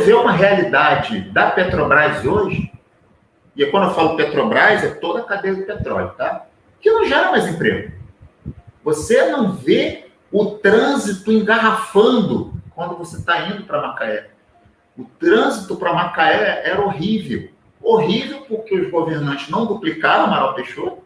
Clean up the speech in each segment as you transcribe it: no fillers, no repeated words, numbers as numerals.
vê uma realidade da Petrobras hoje, e quando eu falo Petrobras, é toda a cadeia do petróleo, tá? Que não gera mais emprego. Você não vê o trânsito engarrafando quando você está indo para Macaé. O trânsito para Macaé era horrível. Horrível porque os governantes não duplicaram Amaral Peixoto,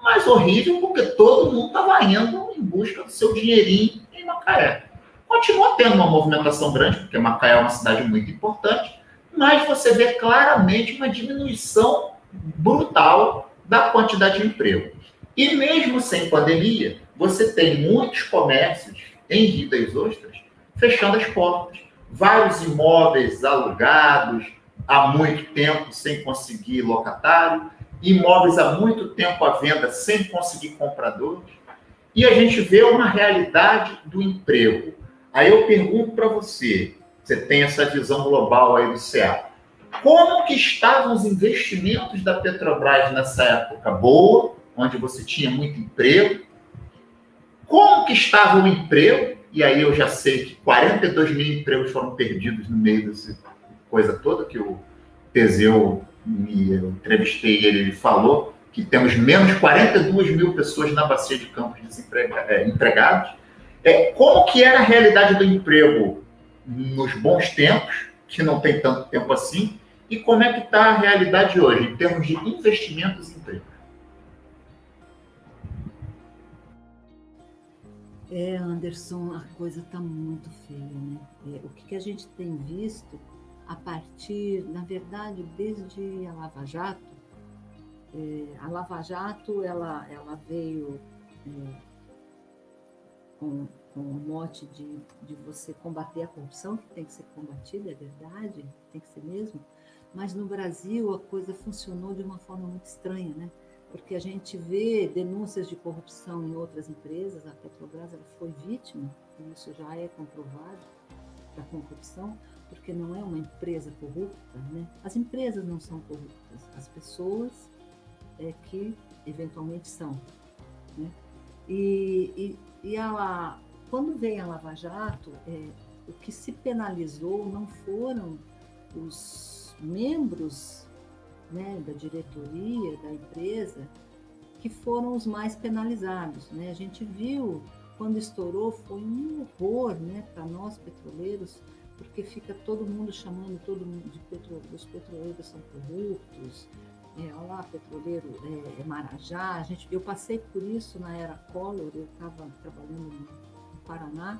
mas horrível porque todo mundo estava indo em busca do seu dinheirinho em Macaé. Continua tendo uma movimentação grande, porque Macaé é uma cidade muito importante, mas você vê claramente uma diminuição brutal da quantidade de emprego. E mesmo sem pandemia, você tem muitos comércios em Rio das Ostras fechando as portas. Vários imóveis alugados há muito tempo sem conseguir locatário, imóveis há muito tempo à venda sem conseguir compradores. E a gente vê uma realidade do emprego. Aí eu pergunto para você, você tem essa visão global aí do CA, como que estavam os investimentos da Petrobras nessa época boa, onde você tinha muito emprego? Como que estava o emprego? E aí eu já sei que 42 mil empregos foram perdidos no meio dessa coisa toda, que o Teseu, eu entrevistei ele falou que temos menos 42 mil pessoas na bacia de Campos empregados. Como que era a realidade do emprego nos bons tempos, que não tem tanto tempo assim, e como é que está a realidade hoje, em termos de investimentos em emprego? Anderson, a coisa está muito feia, né? O que a gente tem visto a partir, na verdade, desde a Lava Jato, ela veio com o mote de você combater a corrupção, que tem que ser combatida, é verdade, tem que ser mesmo, mas no Brasil a coisa funcionou de uma forma muito estranha, né? Porque a gente vê denúncias de corrupção em outras empresas, a Petrobras ela foi vítima, e isso já é comprovado, da corrupção, porque não é uma empresa corrupta, né? As empresas não são corruptas, as pessoas que eventualmente são, né? E quando veio a Lava Jato, o que se penalizou não foram os membros, né, da diretoria da empresa, que foram os mais penalizados, né? A gente viu, quando estourou, foi um horror, né, para nós petroleiros, porque fica todo mundo chamando todo mundo os petroleiros são corruptos, olha lá, petroleiro é Marajá. Eu passei por isso na era Collor, eu estava trabalhando no Paraná,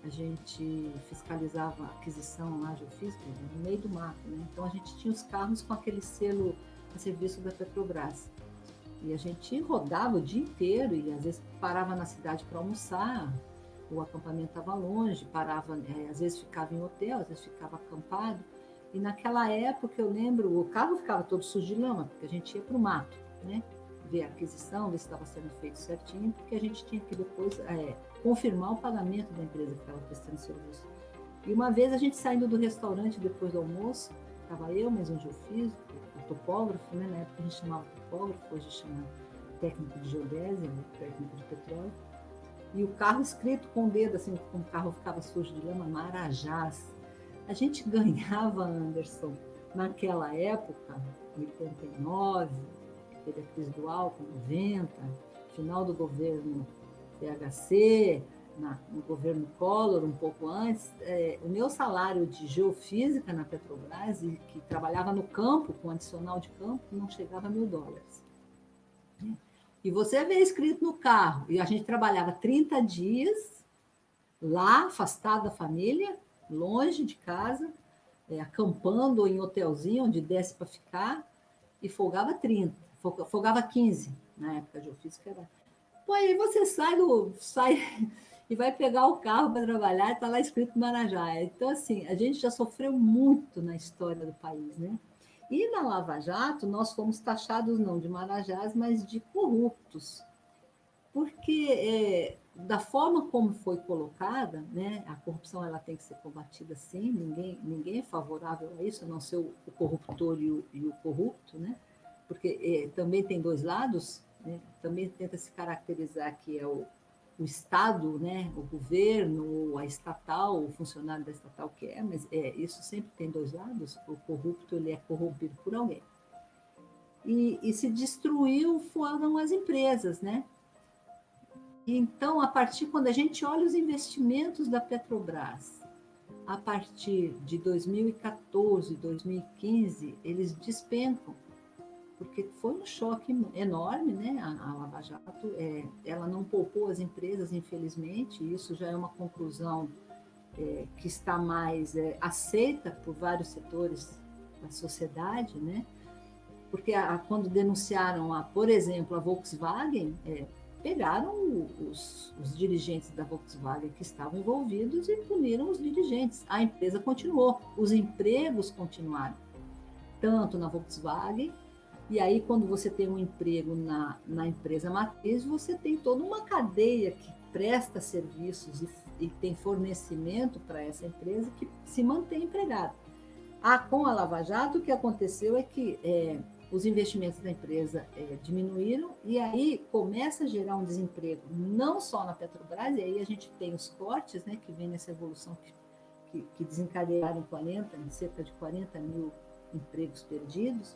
a gente fiscalizava a aquisição lá, geofísica, no meio do mato, né? Então a gente tinha os carros com aquele selo a serviço da Petrobras. E a gente rodava o dia inteiro e às vezes parava na cidade para almoçar, o acampamento estava longe, parava, às vezes ficava em hotel, às vezes ficava acampado. E naquela época, eu lembro, o carro ficava todo sujo de lama, porque a gente ia para o mato, né? Ver a aquisição, ver se estava sendo feito certinho, porque a gente tinha que depois confirmar o pagamento da empresa que estava prestando serviço. E uma vez a gente saindo do restaurante depois do almoço, estava eu, mais um geofísico, o topógrafo, né? Na época a gente chamava topógrafo, hoje chama técnico de geodésia, técnico de petróleo, e o carro escrito com o dedo, assim, como o carro ficava sujo de lama, Marajás. A gente ganhava, Anderson, naquela época, 89, teve a crise do álcool, 90, final do governo PHC, no governo Collor, um pouco antes, o meu salário de geofísica na Petrobras, e que trabalhava no campo, com adicional de campo, não chegava a $1.000. E você vê escrito no carro, e a gente trabalhava 30 dias lá, afastado da família, longe de casa, acampando ou em hotelzinho, onde desce para ficar, e folgava 30, folgava 15, na época de geofísica era. Pô, aí você sai e vai pegar o carro para trabalhar e está lá escrito Marajá. Então, assim, a gente já sofreu muito na história do país, né? E na Lava Jato, nós fomos taxados não de marajás, mas de corruptos. Porque da forma como foi colocada, né, a corrupção ela tem que ser combatida sim, ninguém é favorável a isso, a não ser o corruptor e o corrupto, né? Porque também tem dois lados, né? Também tenta se caracterizar que é o o Estado, né, o governo, a estatal, o funcionário da estatal quer, mas isso sempre tem dois lados, o corrupto ele é corrompido por alguém. E se destruiu foram as empresas, né? Então, a partir, quando a gente olha os investimentos da Petrobras, a partir de 2014, 2015, eles despencam, porque foi um choque enorme, né? A Lava Jato, ela não poupou as empresas, infelizmente, e isso já é uma conclusão que está mais aceita por vários setores da sociedade, né? Porque quando denunciaram, por exemplo, a Volkswagen, pegaram os dirigentes da Volkswagen que estavam envolvidos e puniram os dirigentes. A empresa continuou, os empregos continuaram, tanto na Volkswagen. E aí, quando você tem um emprego na empresa matriz, você tem toda uma cadeia que presta serviços e tem fornecimento para essa empresa que se mantém empregada. Com a Lava Jato, o que aconteceu é que os investimentos da empresa diminuíram e aí começa a gerar um desemprego, não só na Petrobras, e aí a gente tem os cortes, né, que vem nessa evolução que desencadearam cerca de 40 mil empregos perdidos,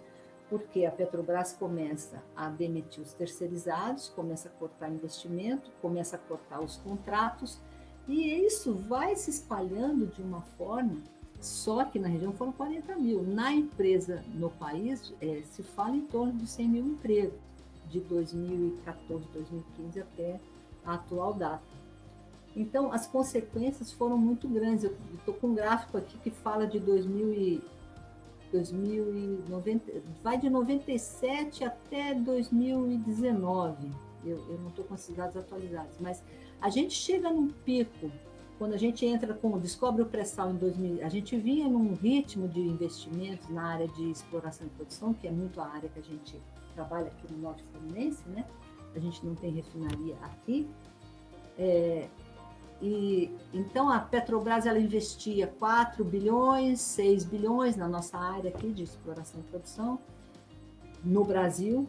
porque a Petrobras começa a demitir os terceirizados, começa a cortar investimento, começa a cortar os contratos, e isso vai se espalhando de uma forma, só que na região foram 40 mil. Na empresa, no país, se fala em torno de 100 mil empregos, de 2014, 2015 até a atual data. Então, as consequências foram muito grandes. Eu estou com um gráfico aqui que fala de 2090, vai de 97 até 2019. Eu não estou com esses dados atualizados, mas a gente chega num pico, quando a gente descobre o pré-sal em 2000, a gente vinha num ritmo de investimentos na área de exploração e produção, que é muito a área que a gente trabalha aqui no Norte Fluminense, né? A gente não tem refinaria aqui. E então a Petrobras ela investia 4 bilhões, 6 bilhões na nossa área aqui de exploração e produção no Brasil,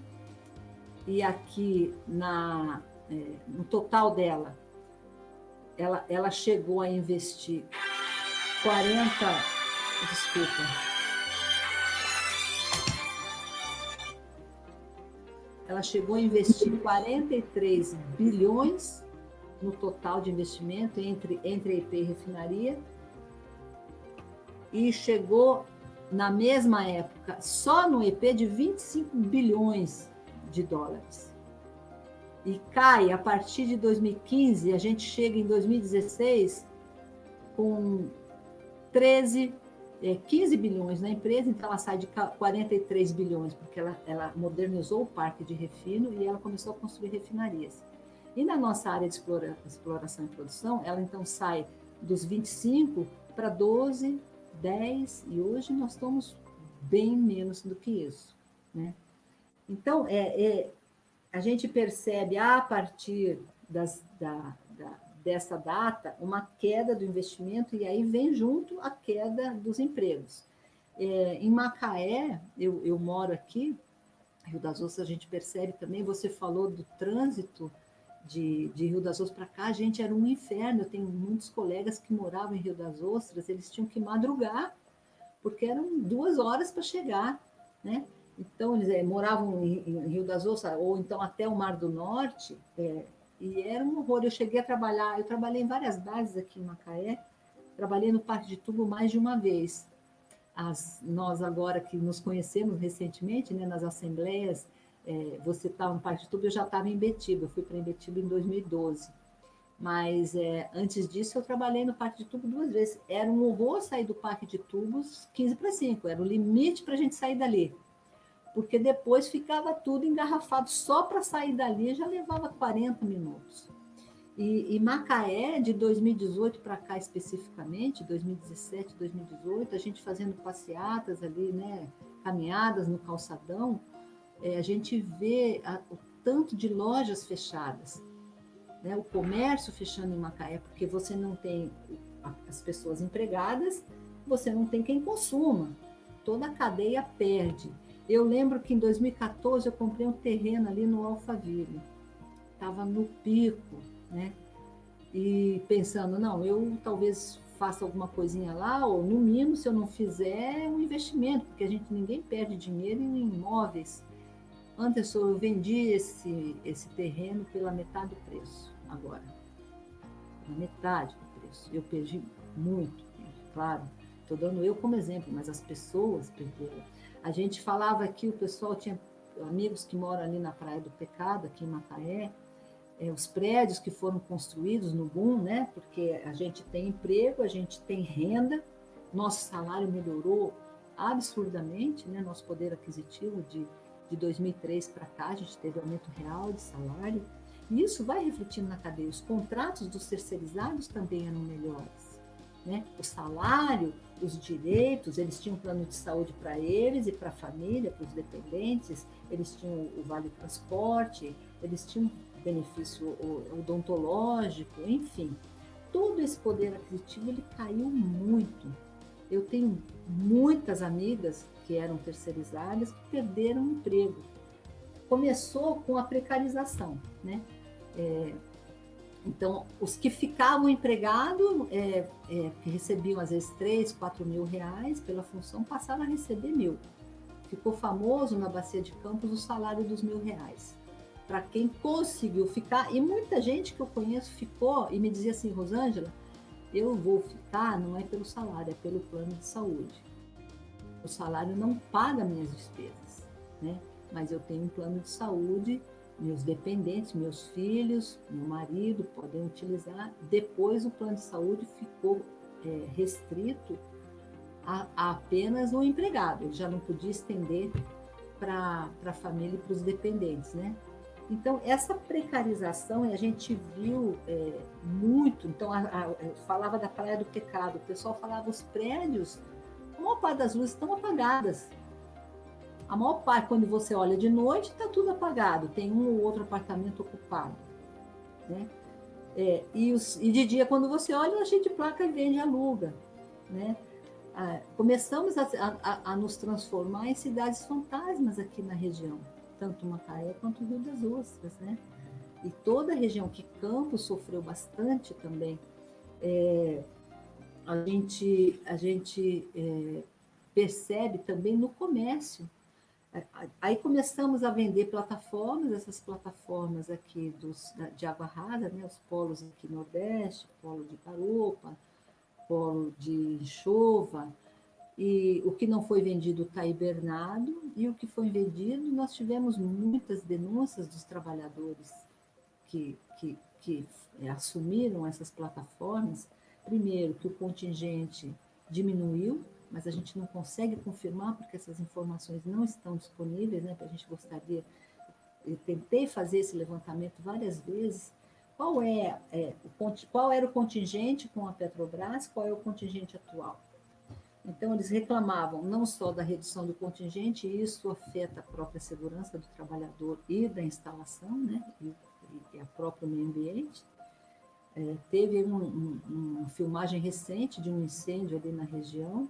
e aqui no total dela ela chegou a investir 40, desculpa, ela chegou a investir 43 bilhões no total de investimento entre EP e refinaria, e chegou na mesma época só no EP de 25 bilhões de dólares. E cai a partir de 2015, a gente chega em 2016 com 15 bilhões na empresa, então ela sai de 43 bilhões, porque ela modernizou o parque de refino e ela começou a construir refinarias. E na nossa área de exploração e produção, ela então sai dos 25 para 12, 10, e hoje nós estamos bem menos do que isso, né? Então, a gente percebe, a partir dessa data, uma queda do investimento, e aí vem junto a queda dos empregos. Em Macaé, eu moro aqui, Rio das Ostras, a gente percebe também, você falou do trânsito de Rio das Ostras para cá, gente, era um inferno. Eu tenho muitos colegas que moravam em Rio das Ostras, eles tinham que madrugar, porque eram 2 horas para chegar, né? Então, eles moravam em Rio das Ostras, ou então até o Mar do Norte, e era um horror. Eu trabalhei em várias bases aqui em Macaé, trabalhei no Parque de Tubo mais de uma vez. Nós agora que nos conhecemos recentemente, né, nas assembleias, você estava no Parque de Tubo, eu já estava em Ibetiba, eu fui para Ibetiba em 2012. Mas antes disso eu trabalhei no Parque de Tubo 2 vezes. Era um horror sair do Parque de Tubos 15 para 5, era o limite para a gente sair dali. Porque depois ficava tudo engarrafado, só para sair dali já levava 40 minutos. E Macaé, de 2018 para cá especificamente, 2017, 2018, a gente fazendo passeatas ali, né, caminhadas no calçadão, a gente vê o tanto de lojas fechadas, né, o comércio fechando em Macaé, porque você não tem as pessoas empregadas, você não tem quem consuma, toda a cadeia perde. Eu lembro que em 2014 eu comprei um terreno ali no Alphaville, estava no pico, né? e pensando, não, eu talvez faça alguma coisinha lá, ou no mínimo, se eu não fizer, é um investimento, porque ninguém perde dinheiro em imóveis. Anderson, eu vendi esse terreno pela metade do preço agora. Pela metade do preço. Eu perdi muito, claro. Estou dando eu como exemplo, mas as pessoas perderam. A gente falava aqui, o pessoal tinha amigos que moram ali na Praia do Pecado, aqui em Macaé, os prédios que foram construídos no boom, né? Porque a gente tem emprego, a gente tem renda, nosso salário melhorou absurdamente, né? Nosso poder aquisitivo de 2003 para cá, a gente teve aumento real de salário, e isso vai refletindo na cadeia. Os contratos dos terceirizados também eram melhores, né? O salário, os direitos, eles tinham plano de saúde para eles e para a família, para os dependentes, eles tinham o vale transporte, eles tinham benefício odontológico, enfim. Todo esse poder aquisitivo, ele caiu muito. Eu tenho muitas amigas que eram terceirizadas que perderam o emprego. Começou com a precarização, né? Então, os que ficavam empregados, que recebiam às vezes 3, 4 mil reais pela função, passaram a receber 1.000. Ficou famoso na Bacia de Campos o salário dos R$ 1.000. Para quem conseguiu ficar, e muita gente que eu conheço ficou e me dizia assim, Rosângela, eu vou ficar, não é pelo salário, é pelo plano de saúde. O salário não paga minhas despesas, né? Mas eu tenho um plano de saúde, meus dependentes, meus filhos, meu marido podem utilizar. Depois o plano de saúde ficou restrito a apenas o empregado, ele já não podia estender para a família e para os dependentes, né? Então, essa precarização, a gente viu muito. Então, eu falava da Praia do Pecado, o pessoal falava, os prédios, a maior parte das luzes estão apagadas. A maior parte, quando você olha de noite, está tudo apagado, tem um ou outro apartamento ocupado, né? E de dia, quando você olha, a gente placa e vende e aluga, né? Começamos a nos transformar em cidades fantasmas aqui na região, tanto Macaé quanto Rio das Ostras, né? E toda a região que Campos sofreu bastante também. A gente percebe também no comércio. Aí começamos a vender plataformas, essas plataformas aqui de água rasa, né? Os polos aqui no Nordeste, polo de Paropa, polo de Enxova, e o que não foi vendido está hibernado, e o que foi vendido, nós tivemos muitas denúncias dos trabalhadores que assumiram essas plataformas. Primeiro, que o contingente diminuiu, mas a gente não consegue confirmar porque essas informações não estão disponíveis, né? A gente gostaria, eu tentei fazer esse levantamento várias vezes. Qual era o contingente com a Petrobras, qual é o contingente atual? Então, eles reclamavam não só da redução do contingente, e isso afeta a própria segurança do trabalhador e da instalação, né? E a próprio meio ambiente. Teve uma filmagem recente de um incêndio ali na região,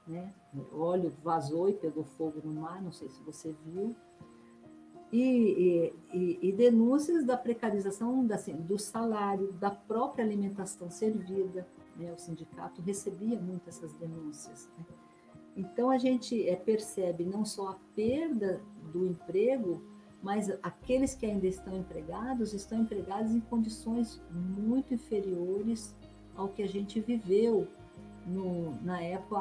né? O óleo vazou e pegou fogo no mar, não sei se você viu. E denúncias da precarização do salário, da própria alimentação servida, né? O sindicato recebia muito essas denúncias, né? Então, a gente percebe não só a perda do emprego, mas aqueles que ainda estão empregados em condições muito inferiores ao que a gente viveu na época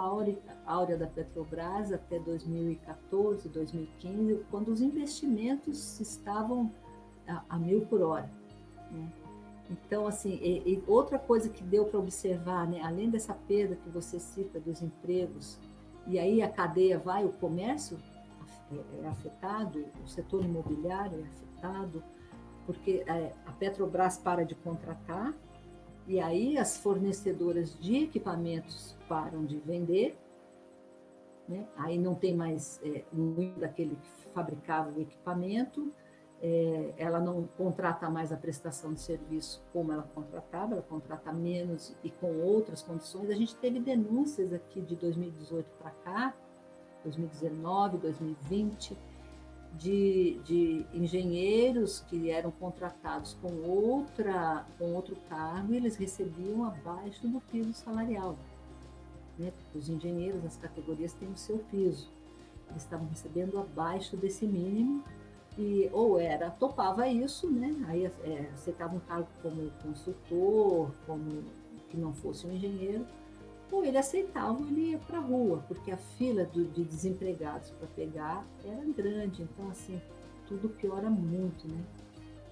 áurea da Petrobras, até 2014, 2015, quando os investimentos estavam a 1.000 por hora, né? Então, assim, outra coisa que deu para observar, né, além dessa perda que você cita dos empregos, e aí a cadeia o comércio é afetado, o setor imobiliário é afetado, porque a Petrobras para de contratar, e aí as fornecedoras de equipamentos param de vender, né? Aí não tem mais daquele que fabricava o equipamento, ela não contrata mais a prestação de serviço como ela contratava, ela contrata menos e com outras condições. A gente teve denúncias aqui de 2018 para cá, 2019, 2020, de engenheiros que eram contratados com outro cargo e eles recebiam abaixo do piso salarial, né? Porque os engenheiros nas categorias têm o seu piso. Eles estavam recebendo abaixo desse mínimo e ou topava isso, né? Aí aceitava um cargo como consultor, como que não fosse um engenheiro, ou ele aceitava, ele ia para a rua, porque a fila de desempregados para pegar era grande. Então, assim, tudo piora muito, né?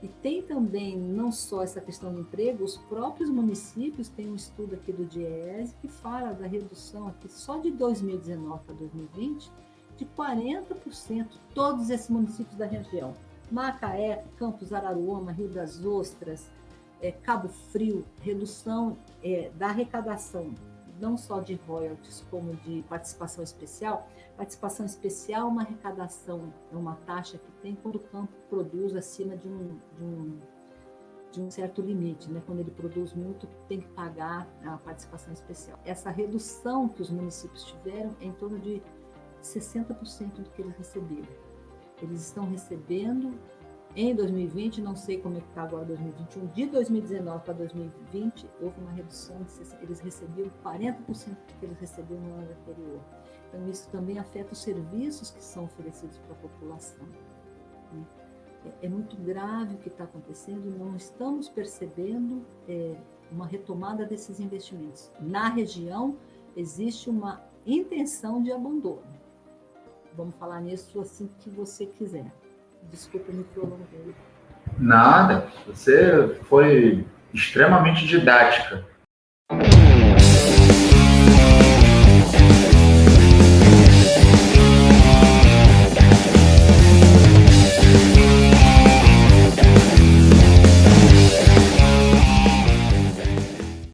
E tem também, não só essa questão do emprego, os próprios municípios, tem um estudo aqui do DIEESE que fala da redução aqui só de 2019 para 2020 de 40%, todos esses municípios da região. Macaé, Campos, Araruama, Rio das Ostras, Cabo Frio, redução da arrecadação, não só de royalties, como de participação especial. Participação especial é uma arrecadação, é uma taxa que tem quando o campo produz acima de um certo limite, né? Quando ele produz muito, tem que pagar a participação especial. Essa redução que os municípios tiveram é em torno de 60% do que eles receberam. Eles estão recebendo em 2020, não sei como é que está agora 2021, de 2019 para 2020, houve uma redução, eles recebiam 40% do que eles recebiam no ano anterior. Então, isso também afeta os serviços que são oferecidos para a população, né? É muito grave o que está acontecendo, não estamos percebendo uma retomada desses investimentos. Na região, existe uma intenção de abandono. Vamos falar nisso assim que você quiser. Desculpa, me prolonguei. Nada, você foi extremamente didática.